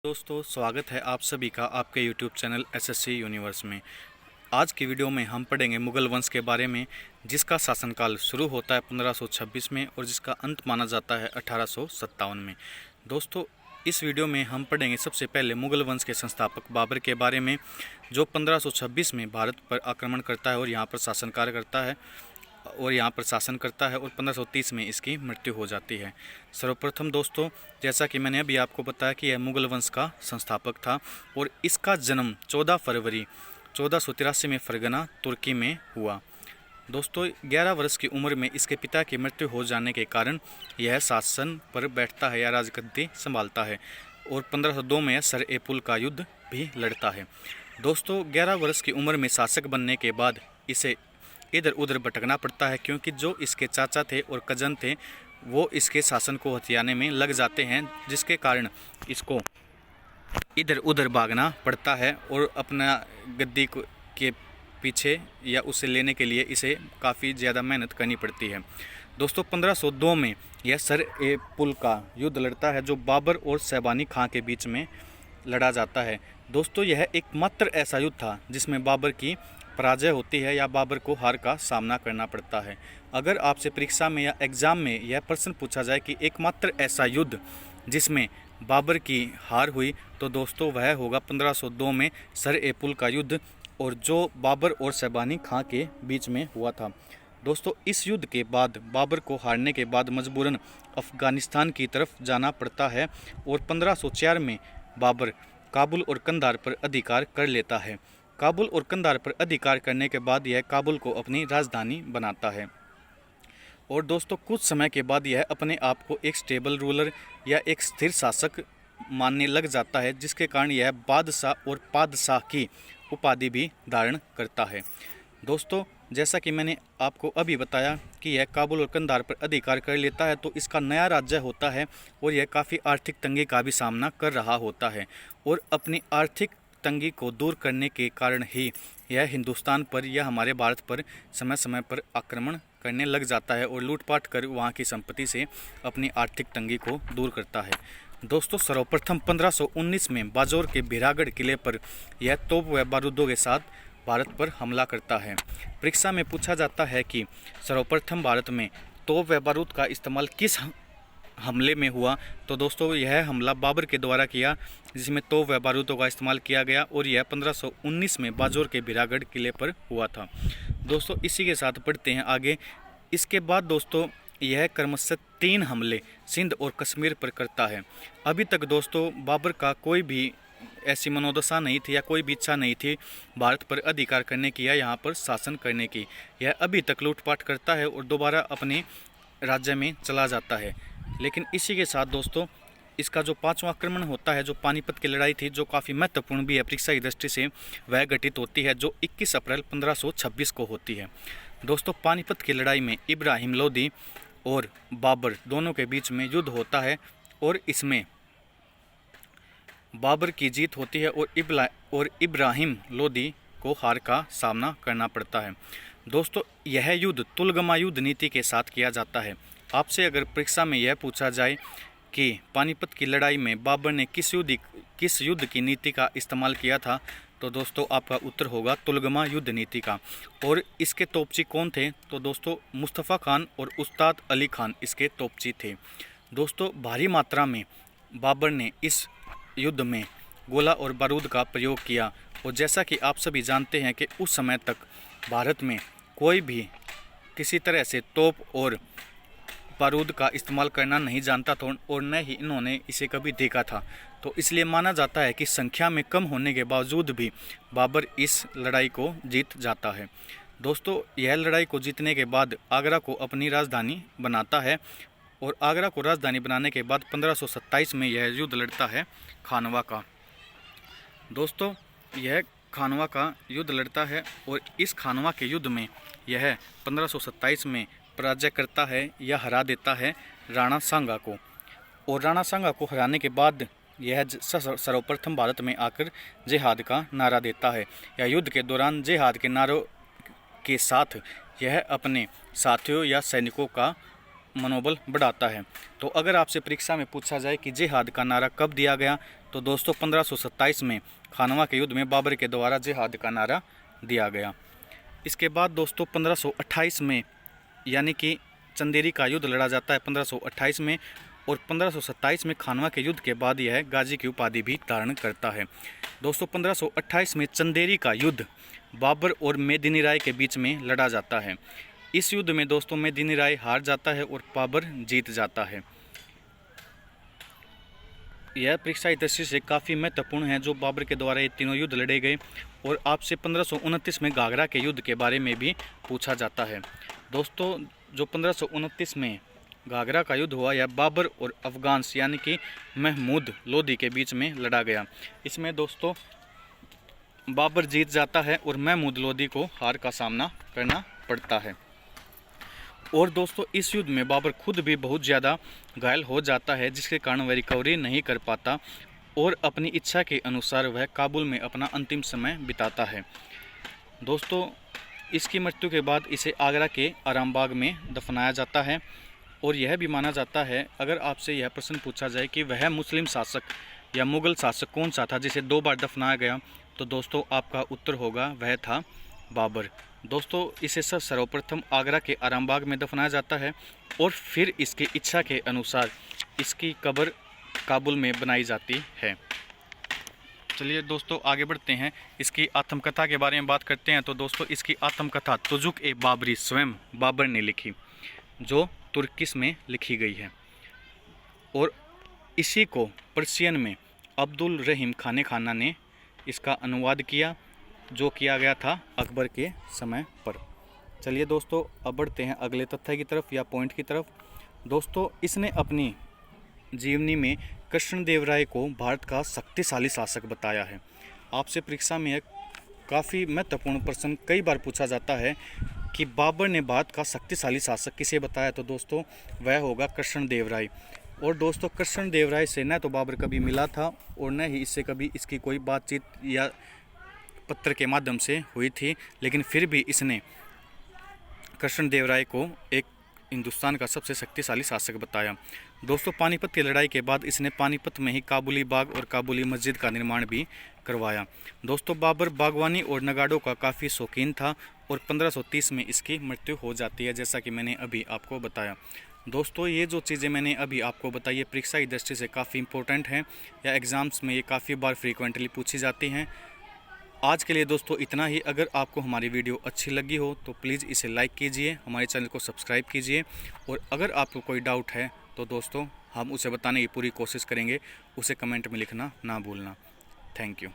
दोस्तों, स्वागत है आप सभी का आपके YouTube चैनल एसएससी यूनिवर्स में। आज की वीडियो में हम पढ़ेंगे मुगल वंश के बारे में, जिसका शासनकाल शुरू होता है 1526 में और जिसका अंत माना जाता है 1857 में। दोस्तों, इस वीडियो में हम पढ़ेंगे सबसे पहले मुगल वंश के संस्थापक बाबर के बारे में, जो 1526 में भारत पर आक्रमण करता है और यहाँ पर शासन करता है और 1530 में इसकी मृत्यु हो जाती है। सर्वप्रथम दोस्तों, जैसा कि मैंने अभी आपको बताया कि यह मुगल वंश का संस्थापक था और इसका जन्म 14 फरवरी 1483 में फरगना तुर्की में हुआ। दोस्तों, 11 वर्ष की उम्र में इसके पिता की मृत्यु हो जाने के कारण यह शासन पर बैठता है या राजगद्दी संभालता है और 1502 में सर ए पुल का युद्ध भी लड़ता है। दोस्तों, 11 वर्ष की उम्र में शासक बनने के बाद इसे इधर उधर भटकना पड़ता है, क्योंकि जो इसके चाचा थे और कजन थे वो इसके शासन को हथियाने में लग जाते हैं, जिसके कारण इसको इधर उधर भागना पड़ता है और अपना गद्दी के पीछे या उसे लेने के लिए इसे काफ़ी ज़्यादा मेहनत करनी पड़ती है। दोस्तों, 1502 में यह सर ए पुल का युद्ध लड़ता है, जो बाबर और शैबानी खां के बीच में लड़ा जाता है। दोस्तों, यह एकमात्र ऐसा युद्ध था जिसमें बाबर की पराजय होती है या बाबर को हार का सामना करना पड़ता है। अगर आपसे परीक्षा में या एग्ज़ाम में यह प्रश्न पूछा जाए कि एकमात्र ऐसा युद्ध जिसमें बाबर की हार हुई, तो दोस्तों वह होगा 1502 में सर ए पुल का युद्ध, और जो बाबर और शैबानी खां के बीच में हुआ था। दोस्तों, इस युद्ध के बाद बाबर को हारने के बाद मजबूरन अफ़गानिस्तान की तरफ जाना पड़ता है और 1504 में बाबर काबुल और कंधार पर अधिकार कर लेता है। काबुल और कंधार पर अधिकार करने के बाद यह काबुल को अपनी राजधानी बनाता है और दोस्तों कुछ समय के बाद यह अपने आप को एक स्टेबल रूलर या एक स्थिर शासक मानने लग जाता है, जिसके कारण यह बादशाह और पादशाह की उपाधि भी धारण करता है। दोस्तों, जैसा कि मैंने आपको अभी बताया कि यह काबुल और कंधार पर अधिकार कर लेता है, तो इसका नया राज्य होता है और यह काफ़ी आर्थिक तंगी का भी सामना कर रहा होता है और अपनी आर्थिक तंगी को दूर करने के कारण ही यह हिंदुस्तान पर या हमारे भारत पर समय समय पर आक्रमण करने लग जाता है और लूटपाट कर वहाँ की संपत्ति से अपनी आर्थिक तंगी को दूर करता है। दोस्तों, सर्वप्रथम 1519 में बाजौर के बिहरागढ़ किले पर यह तोप व बारूदों के साथ भारत पर हमला करता है। परीक्षा में पूछा जाता है कि सर्वप्रथम भारत में तोप व बारूद का इस्तेमाल किस हमले में हुआ, तो दोस्तों यह हमला बाबर के द्वारा किया, जिसमें तोप व बारूदों का इस्तेमाल किया गया और यह 1519 में बाजौर के बिहरागढ़ किले पर हुआ था। दोस्तों, इसी के साथ पढ़ते हैं आगे। इसके बाद दोस्तों यह क्रमशः 3 हमले सिंध और कश्मीर पर करता है। अभी तक दोस्तों बाबर का कोई भी ऐसी मनोदशा नहीं थी या कोई भी इच्छा नहीं थी भारत पर अधिकार करने की या यहाँ पर शासन करने की। यह अभी तक लूटपाट करता है और दोबारा अपने राज्य में चला जाता है। लेकिन इसी के साथ दोस्तों इसका जो 5वां आक्रमण होता है, जो पानीपत की लड़ाई थी, जो काफ़ी महत्वपूर्ण भी है परीक्षा की दृष्टि से, वह घटित होती है, जो 21 अप्रैल 1526 को होती है। दोस्तों, पानीपत की लड़ाई में इब्राहिम लोदी और बाबर दोनों के बीच में युद्ध होता है और इसमें बाबर की जीत होती है और इब्राहिम लोदी को हार का सामना करना पड़ता है। दोस्तों, यह युद्ध तुलगमा युद्ध नीति के साथ किया जाता है। आपसे अगर परीक्षा में यह पूछा जाए कि पानीपत की लड़ाई में बाबर ने किस युद्ध की नीति का इस्तेमाल किया था, तो दोस्तों आपका उत्तर होगा तुलगमा युद्ध नीति का। और इसके तोपची कौन थे, तो दोस्तों मुस्तफ़ा खान और उस्ताद अली खान इसके तोपची थे। दोस्तों, भारी मात्रा में बाबर ने इस युद्ध में गोला और बारूद का प्रयोग किया और जैसा कि आप सभी जानते हैं कि उस समय तक भारत में कोई भी किसी तरह से तोप और बारूद का इस्तेमाल करना नहीं जानता था और न ही इन्होंने इसे कभी देखा था। तो इसलिए माना जाता है कि संख्या में कम होने के बावजूद भी बाबर इस लड़ाई को जीत जाता है। दोस्तों, यह लड़ाई को जीतने के बाद आगरा को अपनी राजधानी बनाता है और आगरा को राजधानी बनाने के बाद 1527 में यह युद्ध लड़ता है खानवा का। दोस्तों, यह खानवा का युद्ध लड़ता है और इस खानवा के युद्ध में यह 1527 में पराजय करता है या हरा देता है राणा सांगा को, और राणा सांगा को हराने के बाद यह सर्वप्रथम भारत में आकर जिहाद का नारा देता है। या युद्ध के दौरान जिहाद के नारों के साथ यह अपने साथियों या सैनिकों का मनोबल बढ़ाता है। तो अगर आपसे परीक्षा में पूछा जाए कि जिहाद का नारा कब दिया गया, तो दोस्तों 1527 में खानवा के युद्ध में बाबर के द्वारा जिहाद का नारा दिया गया। इसके बाद दोस्तों 1528 में यानी कि चंदेरी का युद्ध लड़ा जाता है 1528 में, और 1527 में खानवा के युद्ध के बाद यह गाजी की उपाधि भी धारण करता है। दोस्तों 1528 में चंदेरी का युद्ध बाबर और मेदिनी राय के बीच में लड़ा जाता है। इस युद्ध में दोस्तों मेदिनी राय हार जाता है और बाबर जीत जाता है। यह परीक्षा दृष्टि से काफ़ी महत्वपूर्ण है जो बाबर के द्वारा ये तीनों युद्ध लड़े गए, और आपसे 1529 में घाघरा के युद्ध के बारे में भी पूछा जाता है। दोस्तों जो 1529 में घाघरा का युद्ध हुआ यह बाबर और अफगान्स यानी कि महमूद लोधी के बीच में लड़ा गया। इसमें दोस्तों बाबर जीत जाता है और महमूद लोधी को हार का सामना करना पड़ता है। और दोस्तों इस युद्ध में बाबर खुद भी बहुत ज़्यादा घायल हो जाता है, जिसके कारण वह रिकवरी नहीं कर पाता और अपनी इच्छा के अनुसार वह काबुल में अपना अंतिम समय बिताता है। दोस्तों इसकी मृत्यु के बाद इसे आगरा के आरामबाग में दफनाया जाता है। और यह भी माना जाता है, अगर आपसे यह प्रश्न पूछा जाए कि वह मुस्लिम शासक या मुग़ल शासक कौन सा था जिसे 2 बार दफनाया गया, तो दोस्तों आपका उत्तर होगा वह था बाबर। दोस्तों इसे सर्वप्रथम आगरा के आरामबाग में दफनाया जाता है और फिर इसकी इच्छा के अनुसार इसकी कब्र काबुल में बनाई जाती है। चलिए दोस्तों आगे बढ़ते हैं, इसकी आत्मकथा के बारे में बात करते हैं। तो दोस्तों इसकी आत्मकथा तुजुक-ए-बाबरी स्वयं बाबर ने लिखी, जो तुर्किश में लिखी गई है, और इसी को पर्शियन में अब्दुल रहीम खाने खाना ने इसका अनुवाद किया, जो किया गया था अकबर के समय पर। चलिए दोस्तों अब बढ़ते हैं अगले तथ्य की तरफ या पॉइंट की तरफ। दोस्तों इसने अपनी जीवनी में कृष्णदेवराय को भारत का शक्तिशाली शासक बताया है। आपसे परीक्षा में एक काफ़ी महत्वपूर्ण प्रश्न कई बार पूछा जाता है कि बाबर ने भारत का शक्तिशाली शासक किसे बताया, तो दोस्तों वह होगा कृष्णदेवराय। और दोस्तों कृष्णदेवराय से न तो बाबर कभी मिला था और न ही इससे कभी इसकी कोई बातचीत या पत्र के माध्यम से हुई थी, लेकिन फिर भी इसने कृष्णदेवराय को एक हिंदुस्तान का सबसे शक्तिशाली शासक बताया। दोस्तों पानीपत की लड़ाई के बाद इसने पानीपत में ही काबुली बाग और काबुली मस्जिद का निर्माण भी करवाया। दोस्तों बाबर बागवानी और नगाड़ों का काफ़ी शौकीन था और 1530 में इसकी मृत्यु हो जाती है, जैसा कि मैंने अभी आपको बताया। दोस्तों ये जो चीज़ें मैंने अभी आपको बताई है परीक्षा की दृष्टि से काफ़ी इंपॉर्टेंट हैं या एग्ज़ाम्स में ये काफ़ी बार फ्रीक्वेंटली पूछी जाती हैं। आज के लिए दोस्तों इतना ही। अगर आपको हमारी वीडियो अच्छी लगी हो तो प्लीज़ इसे लाइक कीजिए, हमारे चैनल को सब्सक्राइब कीजिए, और अगर आपको कोई डाउट है तो दोस्तों हम उसे बताने की पूरी कोशिश करेंगे, उसे कमेंट में लिखना ना भूलना। Thank you.